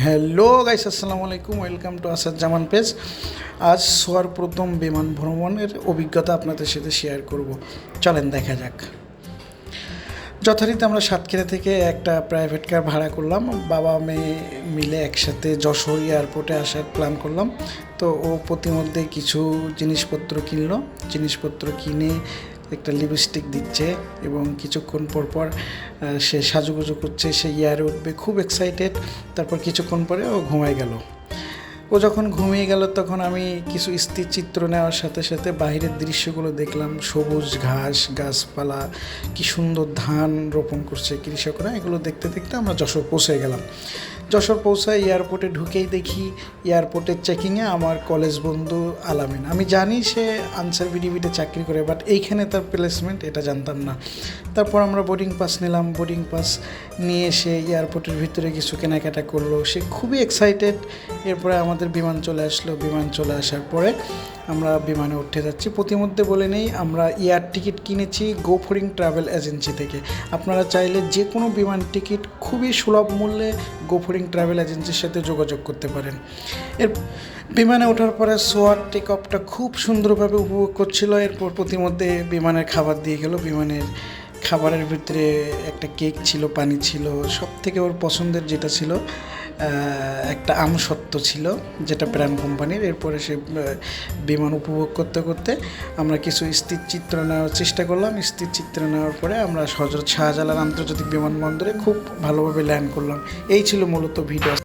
Hello guys, আসসালামু আলাইকুম। Welcome to Asad Zaman page. আজ সোয়ার প্রথম বিমান ভ্রমণের অভিজ্ঞতা আপনাদের সাথে শেয়ার করব। চলেন দেখা যাক। যথারীতি আমরা সাতক্ষীরা থেকে একটা প্রাইভেট কার ভাড়া করলাম। বাবা মেয়ে মিলে একসাথে যশোর এয়ারপোর্টে আসার প্ল্যান করলাম। তো ও প্রতিমধ্যে কিছু জিনিসপত্র কিনে একটা লিপস্টিক দিচ্ছে এবং কিছুক্ষণ পর সে সাজুগুজু করছে, সে এয়ারে উঠবে, খুব এক্সাইটেড। তারপর কিছুক্ষণ পরে ও ঘুমায় গেল। ও যখন ঘুমিয়ে গেল তখন আমি কিছু স্থিরচিত্র নেওয়ার সাথে সাথে বাইরের দৃশ্যগুলো দেখলাম। সবুজ ঘাস, গাছপালা, কি সুন্দর ধান রোপণ করছে কৃষকরা। এগুলো দেখতে দেখতে আমরা যশোর পৌঁছে গেলাম। যশোর পৌঁছায় এয়ারপোর্টে ঢুকেই দেখি এয়ারপোর্টের চেকিংয়ে আমার কলেজ বন্ধু আলামিন। আমি জানি সে আনসার বিডিবিতে চাকরি করে, বাট এইখানে তার প্লেসমেন্ট এটা জানতাম না। তারপর আমরা বোর্ডিং পাস নিলাম। বোর্ডিং পাস নিয়ে সে এয়ারপোর্টের ভিতরে কিছু কেনাকাটা করলো। সে খুবই এক্সাইটেড। এরপরে আমাদের বিমান চলে আসলো। বিমান চলে আসার পরে আমরা বিমানে উঠতে যাচ্ছি। প্রতিমধ্যে বলে নেই, আমরা এয়ার টিকিট কিনেছি গোফরিং ট্রাভেল এজেন্সি থেকে। আপনারা চাইলে যে কোনো বিমান টিকিট খুবই সুলভ মূল্যে গোফরিং ট্রাভেল এজেন্সির সাথে যোগাযোগ করতে পারেন। এর বিমানে ওঠার পরে সোয়ার টেক অফটা খুব সুন্দরভাবে উপভোগ করছিল। এরপর প্রতিমধ্যে বিমানের খাবার দিয়ে গেল। বিমানের খাবারের ভিতরে একটা কেক ছিল, পানি ছিল, সব থেকে ওর পছন্দের যেটা ছিল একটা আমসত্ত্ব ছিল, যেটা প্রাণ কোম্পানির। এরপরে সে বিমান উপভোগ করতে করতে আমরা কিছু স্থিরচিত্র নেওয়ার চেষ্টা করলাম। স্থিরচিত্র নেওয়ার পরে আমরা হযরত শাহজালাল আন্তর্জাতিক বিমানবন্দরে খুব ভালোভাবে ল্যান্ড করলাম। এই ছিল মূলত ভিডিও।